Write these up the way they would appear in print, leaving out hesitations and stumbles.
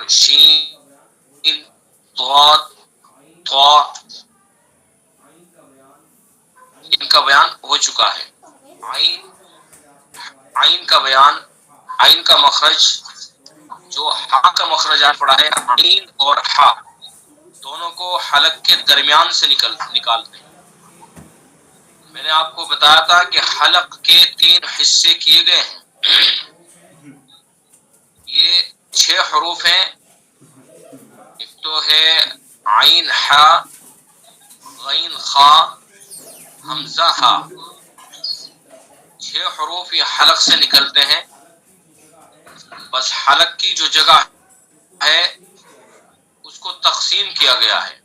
شین ضاد طا، ان کا بیان ہو چکا ہے۔ عین کا بیان، عین کا مخرج جو ہا کا مخرج آپ پڑھا ہے، عین اور ہا دونوں کو حلق کے درمیان سے نکالتے ہیں۔ میں نے آپ کو بتایا تھا کہ حلق کے 3 حصے کیے گئے ہیں۔ یہ 6 حروف ہیں۔ ایک تو ہے عین ہا، غین خا، حمزہ ہا، 6 حروف یہ حلق سے نکلتے ہیں۔ بس حلق کی جو جگہ ہے اس کو تقسیم کیا گیا ہے۔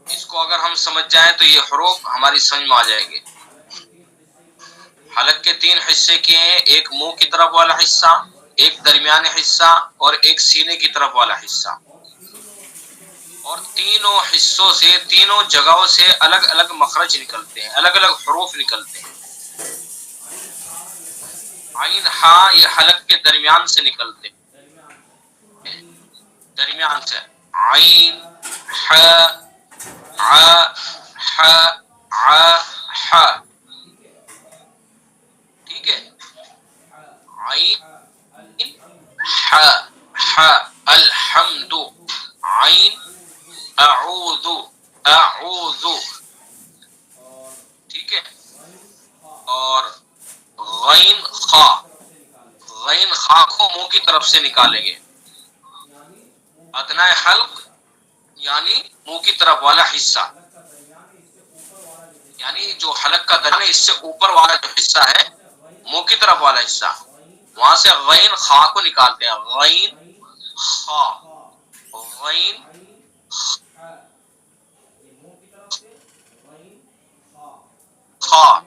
اس کو اگر ہم سمجھ جائیں تو یہ حروف ہماری سمجھ میں آ جائیں گے۔ حلق کے 3 حصے کیے ہیں، ایک منہ کی طرف والا حصہ، ایک درمیانی حصہ اور ایک سینے کی طرف والا حصہ، اور تینوں حصوں سے، تینوں جگہوں سے الگ الگ مخرج نکلتے ہیں، الگ الگ حروف نکلتے ہیں۔ عین ہا یہ حلق کے درمیان سے نکلتے ہیں، درمیان سے، عین ہا ع ح ع ح، ٹھیک ہے۔ عین ح ح الحمد، عین اعوذ اعوذ، ٹھیک ہے۔ اور غین خا، غین خا کو منہ کی طرف سے نکالیں گے، ادنی حلق یعنی منہ کی طرف والا حصہ، یعنی جو حلق کا درمیان ہے اس سے اوپر والا جو حصہ ہے منہ کی طرف والا حصہ، وہاں سے غین خا کو نکالتے ہیں، غین خا، غین خا،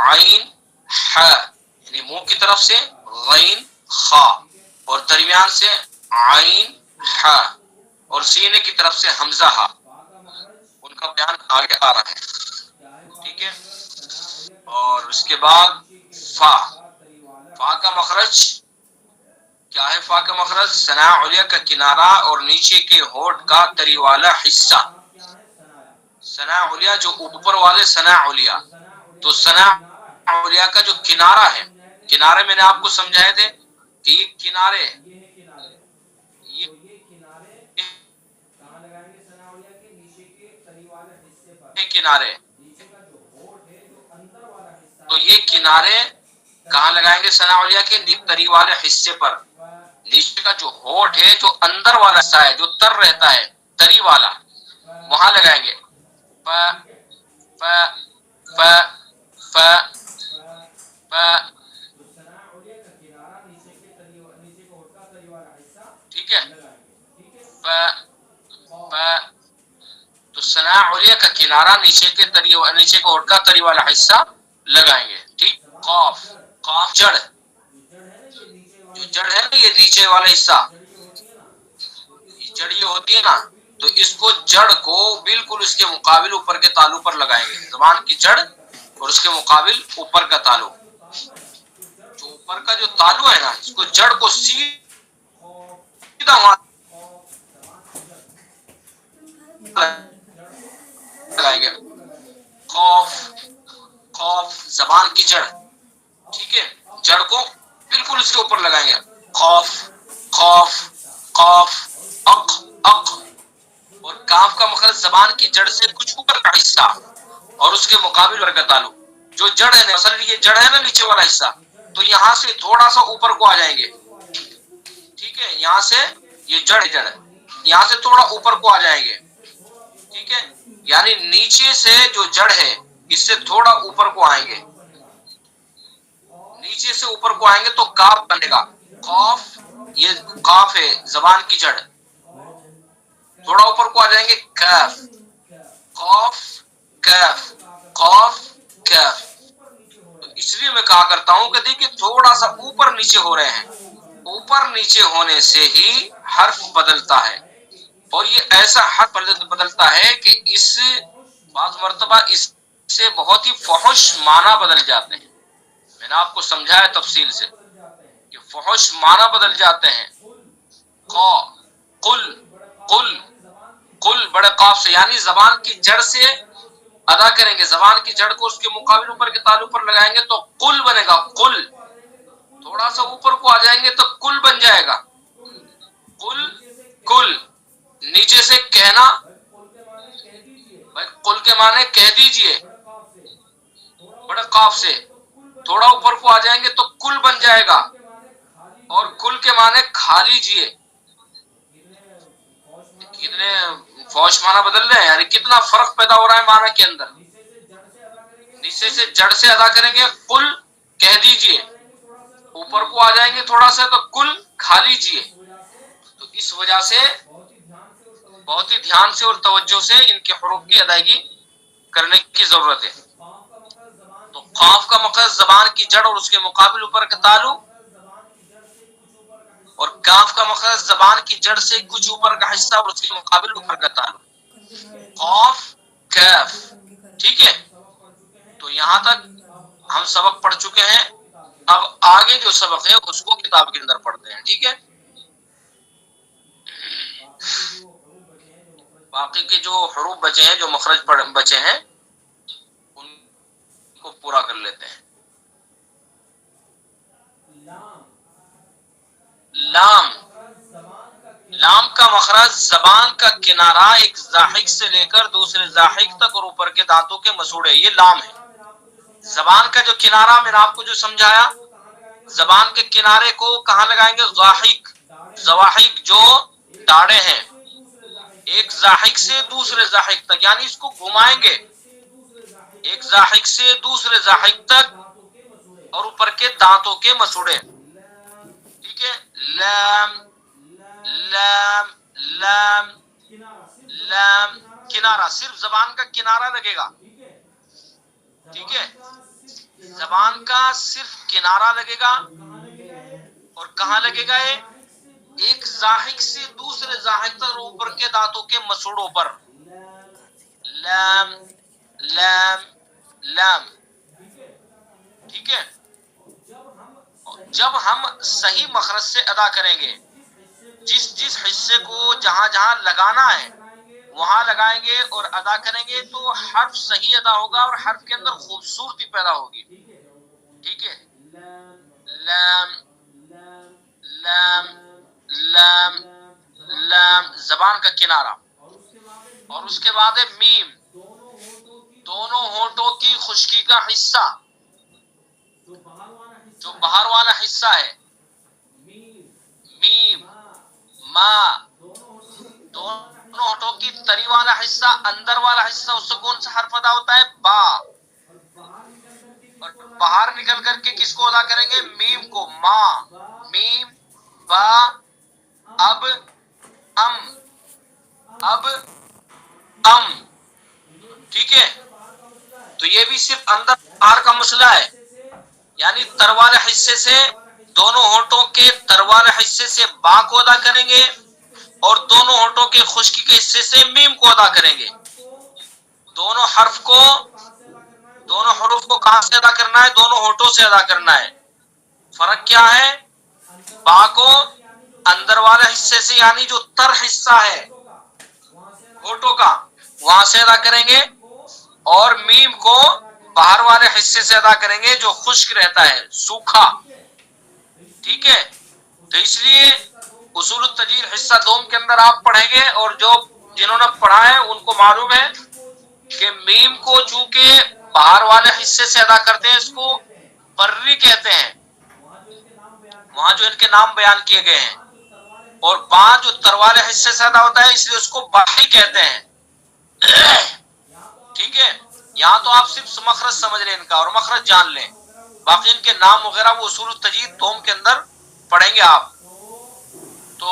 عین ح یعنی منہ کی طرف سے غین خا، اور درمیان سے عین ح، اور سینے کی طرف سے حمزہ ہا۔ ان کا بیان آگے آ رہا ہے، ٹھیک ہے۔ اور اس کے بعد فا، فا کا مخرج کیا ہے؟ فا کا مخرج ثنا علیہ کا کنارہ اور نیچے کے ہونٹ کا تری والا حصہ۔ ثنا علیہ جو اوپر والے ثنا علیہ، تو ثنا علیہ کا جو کنارہ ہے، کنارے میں نے آپ کو سمجھائے تھے کہ یہ کنارے، یہ کنارے، تو یہ کنارے کہاں لگائیں گے؟ ثنا علیہ کے تری والے حصے پر، نیچے کا جو ہونٹ ہے جو اندر والا حصہ ہے، جو تر رہتا ہے تری والا، وہاں لگائیں گے۔ ف ف ف ف ف، ٹھیک ہے۔ ف ف، تو ثنا علیہ کا کنارہ نیچے کے نیچے کے ہونٹ کا تری والا حصہ لگائیں گے، ٹھیک۔ قاف، قاف جڑ، جو جڑ ہے نا یہ نیچے والا حصہ، جڑ یہ ہوتی ہے نا، تو اس کو جڑ کو بالکل اس کے مقابل اوپر کے تالو پر لگائیں گے، زبان کی جڑ اور اس کے مقابل اوپر کا تالو، جو اوپر کا جو تالو ہے نا، اس کو جڑ کو سیدھا وہاں لگائیں گے۔ خوف، خوف زبان کی جڑ، ٹھیک ہے، جڑ کو بالکل اس کے اوپر لگائیں گے۔ خوف خوف خوف، اق اق، اور کاف کا مخرج زبان کی جڑ سے کچھ اوپر کا حصہ اور اس کے مقابل پر کا تعلق، جو جڑ ہے مثلا یہ جڑ ہے نا نیچے والا حصہ، تو یہاں سے تھوڑا سا اوپر کو آ جائیں گے، ٹھیک ہے، یہاں سے یہ جڑ ہے، یہاں سے تھوڑا اوپر کو آ جائیں گے، ٹھیک ہے، یعنی نیچے سے جو جڑ ہے اس سے تھوڑا اوپر کو آئیں گے، نیچے سے اوپر کو آئیں گے تو کاف بنے گا۔ قاف، یہ قاف ہے زبان کی جڑ، تھوڑا اوپر کو آ جائیں گے، کاف، قاف کاف، قاف کاف۔ تو اس لیے میں کہا کرتا ہوں کہ دیکھیں تھوڑا سا اوپر نیچے ہو رہے ہیں، اوپر نیچے ہونے سے ہی حرف بدلتا ہے، اور یہ ایسا حرف بدلتا ہے کہ اس بعض مرتبہ اس سے بہت ہی فحش معنی بدل جاتے ہیں۔ میں نے آپ کو سمجھایا تفصیل سے کہ فحش معنی بدل جاتے ہیں. قل قل قل بڑے قاف سے، یعنی زبان کی جڑ سے ادا کریں گے، زبان کی جڑ کو اس کے مقابل اوپر کے تالو پر لگائیں گے تو قل بنے گا. قل تھوڑا سا اوپر کو آ جائیں گے تو کل بن جائے گا. قل کل. نیچے سے کہنا، بھائی قل کے معنی کہہ دیجئے بڑے قاف سے، تھوڑا اوپر کو آ جائیں گے تو کل بن جائے گا. اور کل کے معنی کھا لیجئے. کتنے فوش معنی بدل رہے ہیں، یعنی کتنا فرق پیدا ہو رہا ہے معنی کے اندر. نیچے سے جڑ سے ادا کریں گے کل کہہ دیجئے، اوپر کو آ جائیں گے تھوڑا سا تو کل کھا لیجئے. تو اس وجہ سے بہت ہی دھیان سے اور توجہ سے ان کے حروف کی ادائیگی کرنے کی ضرورت ہے. تو قاف کا مخرج زبان کی جڑ اور اس کے مقابل اوپر کا تالو، اور کاف کا مخرج زبان کی جڑ سے کچھ اوپر کا حصہ اور اس کے مقابل اوپر کا تالو. قاف کاف. ٹھیک ہے، تو یہاں تک ہم سبق پڑھ چکے ہیں. اب آگے جو سبق ہے اس کو کتاب کے اندر پڑھتے ہیں. ٹھیک ہے، باقی کے جو حروف بچے ہیں، جو مخرج بچے ہیں، ان کو پورا کر لیتے ہیں. لام. لام کا مخرج زبان کا کنارہ ایک زاحک سے لے کر دوسرے زاحک تک اور اوپر کے دانتوں کے مسوڑے، یہ لام ہے. زبان کا جو کنارہ میں نے آپ کو جو سمجھایا، زبان کے کنارے کو کہاں لگائیں گے؟ زاحک. زواحک جو داڑے ہیں، ایک زاحک سے دوسرے زاحک تک، یعنی اس کو گھمائیں گے ایک زاحک سے دوسرے زاحک تک اور اوپر کے دانتوں کے مسوڑے. ٹھیک ہے. لام لام لام لام. کنارہ صرف زبان کا کنارہ لگے گا. ٹھیک ہے، زبان کا صرف کنارہ لگے گا. اور کہاں لگے گا؟ یہ ایک زاحک سے دوسرے زاحک تک اوپر کے دانتوں کے مسوڑوں پر. لام لام لام. ٹھیک ہے، جب ہم صحیح مخرج سے ادا کریں گے، جس جس حصے کو جہاں جہاں لگانا ہے وہاں لگائیں گے اور ادا کریں گے تو حرف صحیح ادا ہوگا اور حرف کے اندر خوبصورتی پیدا ہوگی. ٹھیک ہے. لام لام لام لام زبان کا کنارہ. اور اس کے بعد ہے میم، دونوں ہونٹوں کی خشکی کا حصہ، جو باہر والا حصہ ہے. میم ما. دونوں ہونٹوں کی تری والا حصہ، اندر والا حصہ، اس سے کون سا حرف ادا ہوتا ہے؟ با. اور باہر نکل کر کے کس کو ادا کریں گے؟ میم کو. ما. میم با. اب ام. اب ام. ٹھیک ہے، تو یہ بھی صرف اندر باہر کا مسئلہ ہے، یعنی تر والے حصے سے، دونوں ہونٹوں کے تر والے حصے سے با کو ادا کریں گے اور دونوں ہونٹوں کے خشکی کے حصے سے میم کو ادا کریں گے. دونوں حرف کو، دونوں حروف کو کہاں سے ادا کرنا ہے؟ دونوں ہونٹوں سے ادا کرنا ہے. فرق کیا ہے؟ با کو اندر والے حصے سے، یعنی جو تر حصہ ہے ہونٹوں کا، وہاں سے ادا کریں گے، اور میم کو باہر والے حصے سے ادا کریں گے جو خشک رہتا ہے، سوکھا. ٹھیک ہے، تو اس لیے اصول التجوید حصہ دوم کے اندر آپ پڑھیں گے، اور جو جنہوں نے پڑھا ہے ان کو معلوم ہے کہ میم کو چونکہ باہر والے حصے سے ادا کرتے ہیں، اس کو بری کہتے ہیں، وہاں جو ان کے نام بیان کیے گئے ہیں. اور با جو تر والے حصے سے ادا ہوتا ہے، اس لیے اس کو باہی کہتے ہیں. ٹھیک ہے، یہاں تو آپ صرف مخرج سمجھ لیں ان کا اور مخرج جان لیں، باقی ان کے نام وغیرہ وہ اصول التجوید دوم کے اندر پڑھیں گے آپ. تو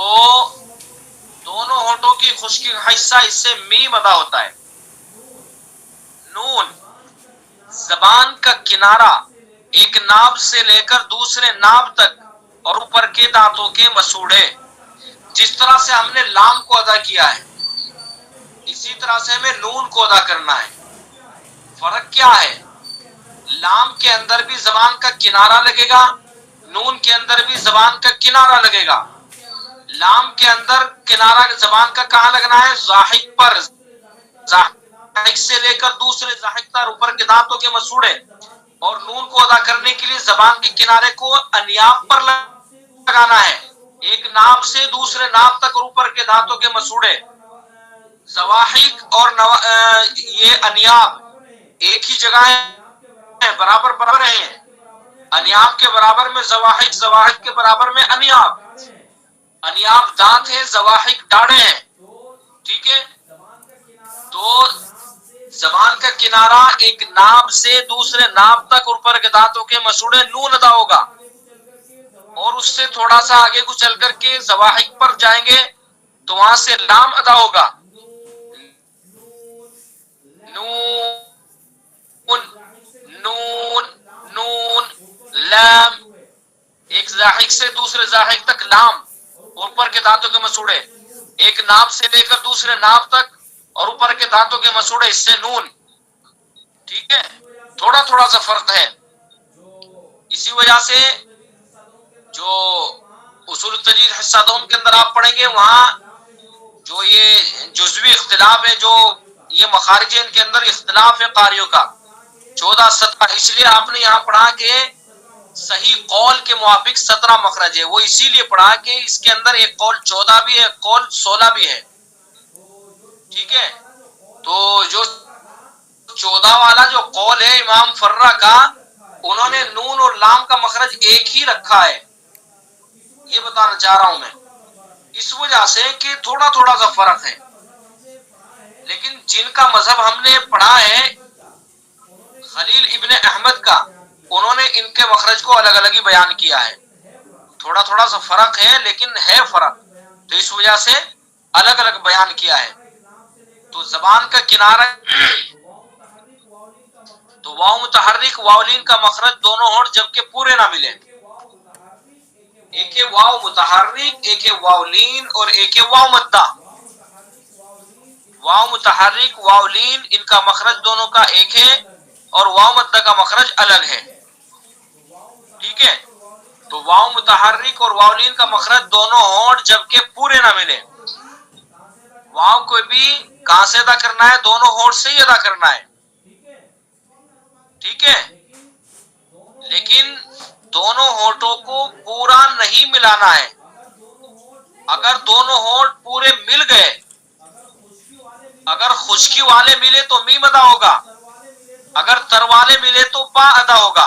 دونوں ہونٹوں کی خشکی کا حصہ، اس سے میم ادا ہوتا ہے. نون. زبان کا کنارہ ایک ناب سے لے کر دوسرے ناب تک اور اوپر کے دانتوں کے مسوڑے. جس طرح سے ہم نے لام کو ادا کیا ہے، اسی طرح سے ہمیں نون کو ادا کرنا ہے. فرق کیا ہے؟ لام کے اندر بھی زبان کا کنارہ لگے گا، نون کے اندر بھی زبان کا کنارہ لگے گا. لام کے اندر کنارہ زبان کا کہاں لگنا ہے؟ زاحک پر. زاحک سے لے کر دوسرے زاحک تک اوپر کے دانتوں کے مسوڑے. اور نون کو ادا کرنے کے لیے زبان کے کنارے کو انیاب پر لگانا ہے، ایک ناب سے دوسرے ناب تک اور اوپر کے دانتوں کے مسوڑے. زواحق اور یہ انیاب ایک ہی جگہ ہیں، برابر برابر ہیں. انیاب کے برابر میں زواحق، زواحق کے برابر میں انیاب. انیاب دانت ہیں، زواحق ڈاڑے ہیں. ٹھیک ہے، تو زبان کا کنارہ ایک ناب سے دوسرے ناب تک اوپر کے دانتوں کے مسوڑے نون ادا ہوگا. اور اس سے تھوڑا سا آگے کو چل کر کے زواحق پر جائیں گے تو وہاں سے لام ادا ہوگا. نون نون نون لام. ایک زاحق سے دوسرے زاحق تک لام، اوپر کے دانتوں کے مسوڑے. ایک ناب سے لے کر دوسرے ناب تک اور اوپر کے دانتوں کے مسوڑے، اس سے نون. ٹھیک ہے، تھوڑا تھوڑا سا فرق ہے. اسی وجہ سے جو اصول التجوید حصہ دوم کے اندر آپ پڑھیں گے، وہاں جو یہ جزوی اختلاف ہے، جو یہ مخارج ان کے اندر اختلاف ہے قاریوں کا 14-17. اس لیے آپ نے یہاں پڑھا کہ صحیح قول کے موافق 17 مخرج ہے. وہ اسی لیے پڑھا کہ اس کے اندر ایک قول 14 بھی ہے، قول 16 بھی ہے. ٹھیک ہے، تو جو 14 والا جو قول ہے امام فرہ کا، انہوں نے نون اور لام کا مخرج ایک ہی رکھا ہے. یہ بتانا چاہ رہا ہوں میں، اس وجہ سے کہ تھوڑا تھوڑا سا فرق ہے. لیکن جن کا مذہب ہم نے پڑھا ہے خلیل ابن احمد کا، انہوں نے ان کے مخرج کو الگ الگ ہی بیان کیا ہے. تھوڑا تھوڑا سا فرق ہے لیکن ہے فرق، تو اس وجہ سے الگ الگ بیان کیا ہے. تو زبان کا کنارہ تو واو متحرک واولین کا مخرج دونوں ہونٹ جبکہ پورے نہ ملے. ایک ہے واو متحرک، ایک ہے واولین اور ایک ہے واو مدہ. واو متحرک واولین ان کا مخرج دونوں کا ایک ہے اور واو مدہ کا مخرج الگ ہے. ٹھیک ہے، تو واو متحرک اور واولین کا مخرج دونوں ہونٹ جبکہ پورے نہ ملے. واو کو بھی کہاں سے ادا کرنا ہے؟ دونوں ہونٹ سے ہی ادا کرنا ہے. ٹھیک ہے، لیکن دونوں ہونٹوں کو پورا نہیں ملانا ہے. اگر دونوں ہونٹ پورے مل گئے، اگر خشکی والے ملے تو میم ادا ہوگا، اگر تر والے ملے تو با ادا ہوگا.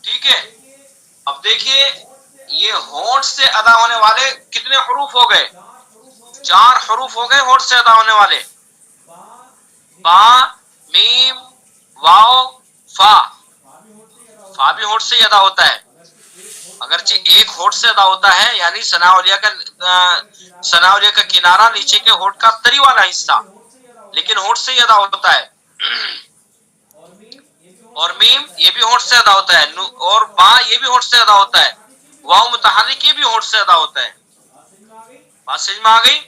ٹھیک ہے، اب دیکھیے یہ ہونٹ سے ادا ہونے والے کتنے حروف ہو گئے؟ 4 حروف ہو گئے ہونٹ سے ادا ہونے والے. با، میم، واو، فا. فا بھی ہونٹ سے ہی ادا ہوتا ہے، اگرچہ ایک ہونٹ سے ادا ہوتا ہے، یعنی ثناء کا کنارہ نیچے کے ہونٹ کا تری والا حصہ، لیکن ہونٹ سے ہی ادا ہوتا ہے. اور میم یہ بھی ہونٹ سے ادا ہوتا ہے، اور با یہ بھی ہونٹ سے ادا ہوتا ہے. واو متحرک یہ بھی ہونٹ سے ادا ہوتا ہے. بات سمجھ میں آ گئی؟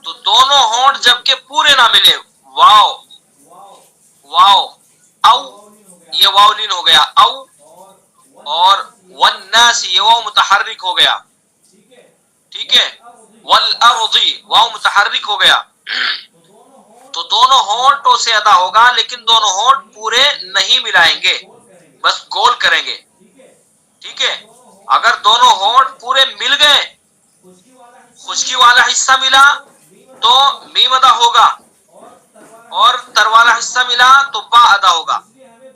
تو دونوں ہونٹ جبکہ پورے نہ ملے، واو واو او یہ واولین ہو گیا او، اور والناس یہ واو متحرک ہو گیا. ٹھیک ہے، والارض واو متحرک ہو گیا. تو دونوں ہونٹوں سے ادا ہوگا لیکن دونوں ہونٹ پورے نہیں ملائیں گے، بس گول کریں گے. ٹھیک ہے، اگر دونوں ہونٹ پورے مل گئے، خشکی والا حصہ ملا تو میم ادا ہوگا، اور تر والا حصہ ملا تو با ادا ہوگا.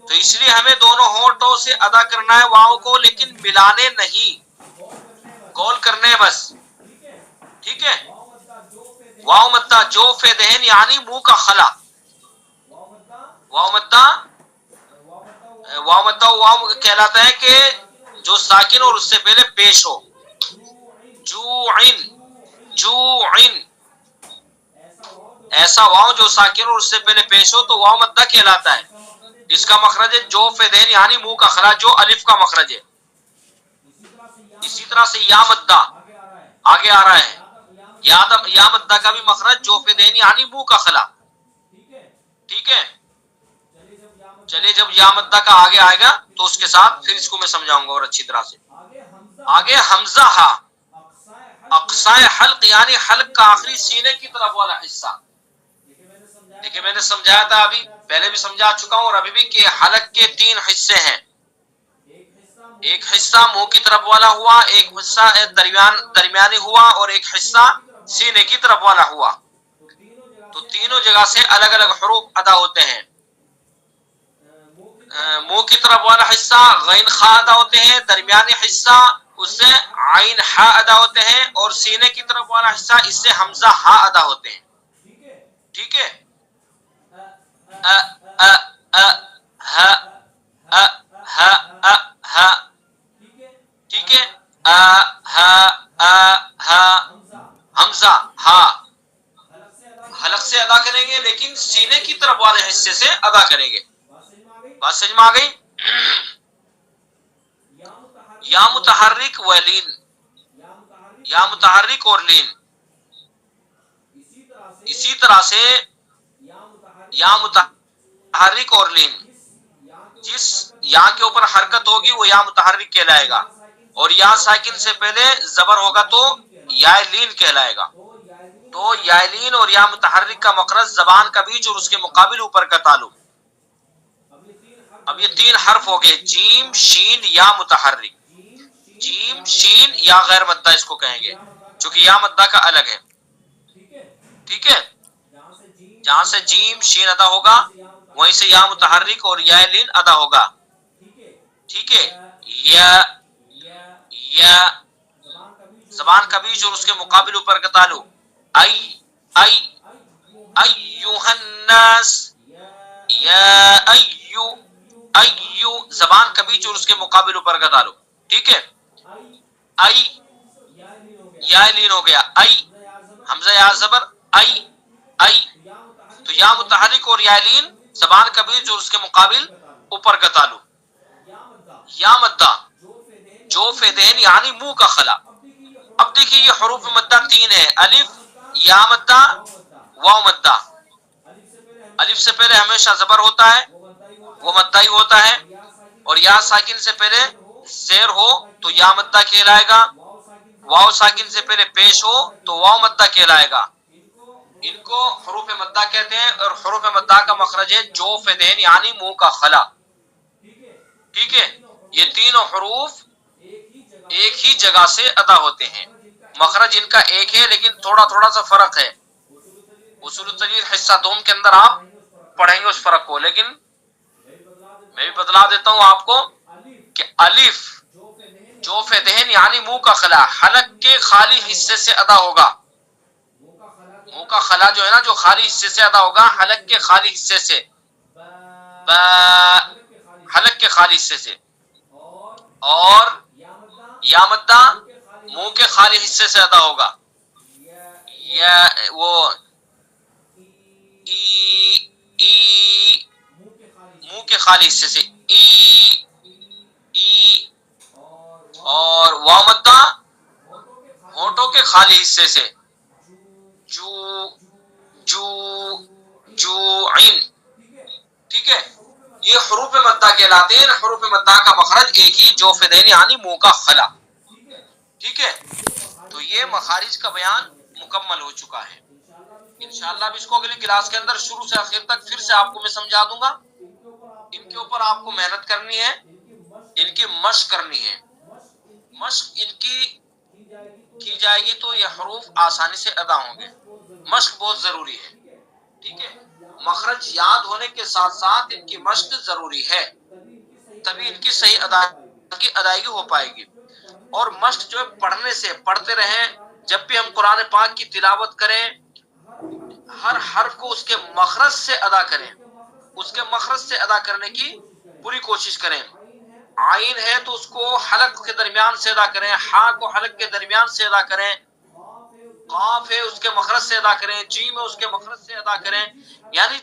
تو اس لیے ہمیں دونوں ہونٹوں سے ادا کرنا ہے واو کو، لیکن ملانے نہیں، گول کرنے بس. ٹھیک ہے، واو مدہ جوف دہن یعنی منہ کا خلا. واو مدہ واو کہلاتا ہے کہ جو ساکن اور اس سے پہلے پیش ہو. جوعن جوعن ایسا واو جو ساکن اور اس سے پہلے پیش ہو تو واو مدہ کہلاتا ہے. اس کا مخرج ہے جوف دہن یعنی منہ کا خلا، جو الف کا مخرج ہے. اسی طرح سے یا مدہ آگے آ رہا ہے، یا مدہ کا بھی مخرج جوف دہن یعنی منہ کا خلا. ٹھیک ہے، چلیے جب یا مدہ کا آگے آئے گا تو اس کے ساتھ پھر اس کو میں سمجھاؤں گا اور اچھی طرح سے. آگے حمزہ ہا، اقصائے حلق یعنی حلق کا آخری سینے کی طرف والا حصہ. دیکھیں میں نے سمجھایا تھا ابھی پہلے بھی سمجھا چکا ہوں اور ابھی بھی کہ حلق کے 3 حصے ہیں. ایک حصہ منہ کی طرف والا ہوا، ایک حصہ درمیانی ہوا اور ایک حصہ سینے کی طرف والا ہوا. تو تینوں جگہ سے الگ الگ حروف ادا ہوتے ہیں. منہ کی طرف والا حصہ غین خا ادا ہوتے ہیں، درمیانی حصہ اس سے عین ہا ادا ہوتے ہیں اور سینے کی طرف والا حصہ اس سے حمزہ ہا ادا ہوتے ہیں. ٹھیک ہے. ا ا ا ہ ا ہ ا ہ. ٹھیک ہے. ا ہ ا ہ حمزہ ہا حلق سے ادا کریں گے لیکن سینے کی طرف والے حصے سے ادا کریں گے. بات سمجھ میں آ گئی؟ یا متحرک و لین، یا متحرک اور لین. اسی طرح سے یا متحرک اور لین جس یا کے اوپر حرکت ہوگی وہ یا متحرک کہلائے گا اور یا ساکن سے پہلے زبر ہوگا تو یا لین کہلائے گا. تو یا لین اور یا متحرک کا مخرج زبان کا بیچ اور اس کے مقابل اوپر کا تعلق. اب یہ 3 حرف ہو گئے، جیم شین یا متحرک. جیم شین یا غیر مدہ اس کو کہیں گے چونکہ یا مدہ کا الگ ہے. ٹھیک ہے. جہاں سے جیم شین ادا ہوگا وہیں سے یا متحرک اور یا لین ادا ہوگا. ٹھیک ہے. یا زبان کا بیچ اور اس کے مقابل اوپر کا تعلق. ایھا الناس، یا ایو زبان کا بیچ اور اس کے مقابل اوپر کا تعلق. ٹھیک ہے. یا لین ہو گیا. حمزہ یا زبر تو یا متحرک اور یا لین زبان کا بیچ اور اس کے مقابل اوپر کا تعلق. یا مدہ جوف دہن یعنی منہ کا خلا. اب دیکھیے یہ حروف مدہ 3 ہے، الف، یا مدہ، واو مدہ. الف سے پہلے ہمیشہ زبر ہوتا ہے وہ مدہ ہی ہوتا ہے اور یا ساکن سے پہلے زیر ہو تو یا مدہ کہلائے گا. واو ساکن سے پہلے پیش ہو تو واو مدہ کہلائے گا. ان کو حروف مدہ کہتے ہیں اور حروف مدہ کا مخرج ہے جوف دہن یعنی منہ کا خلا. ٹھیک ہے. یہ تینوں حروف ایک ہی جگہ سے ادا ہوتے ہیں، مخرج ان کا ایک ہے لیکن تھوڑا تھوڑا سا فرق ہے. اصول التجوید حصہ دوم کے اندر آپ پڑھیں گے اس فرق کو، لیکن میں بھی بتلا دیتا ہوں آپ کو کہ الف جوف دہن یعنی منہ کا خلا حلق کے خالی حصے سے ادا ہوگا. منہ کا خلا جو ہے نا جو خالی حصے سے ادا ہوگا حلق کے خالی حصے سے، حلق کے خالی حصے سے. اور یا مدہ منہ کے خالی حصے سے ادا ہوگا. یا وہ منہ کے خالی حصے سے اور واو مدہ ہونٹوں کے خالی حصے سے عین. ٹھیک ہے. یہ حروف مدہ کہلاتے ہیں. حروف مدہ کا مخرج ایک ہی جوف دہن یعنی منہ کا خلا. ٹھیک ہے. تو یہ مخارج کا بیان مکمل ہو چکا ہے. انشاءاللہ اب اس کو اگلی کلاس کے اندر شروع سے آخر تک پھر سے آپ کو میں سمجھا دوں گا. ان کے اوپر آپ کو محنت کرنی ہے، ان کی مشق کرنی ہے. مشق ان کی جائے گی تو یہ حروف آسانی سے ادا ہوں گے. مشق بہت ضروری ہے. ٹھیک ہے. مخرج یاد ہونے کے ساتھ ساتھ ان کی مشق ضروری ہے، تبھی ان کی صحیح ادائیگی ہو پائے گی. اور مشق جو ہے پڑھنے سے پڑھتے رہیں. جب بھی ہم قرآن پاک کی تلاوت کریں ہر حرف کو اس کے مخرج سے ادا کریں، اس کے مخرج سے ادا کرنے کی پوری کوشش کریں. عین ہے تو اس کو حلق کے درمیان سے ادا کریں، ہا کو حلق کے درمیان سے ادا کریں، قاف ہے اس کے مخرج سے ادا کریں، جیم ہے اس کے مخرج سے ادا کریں. یعنی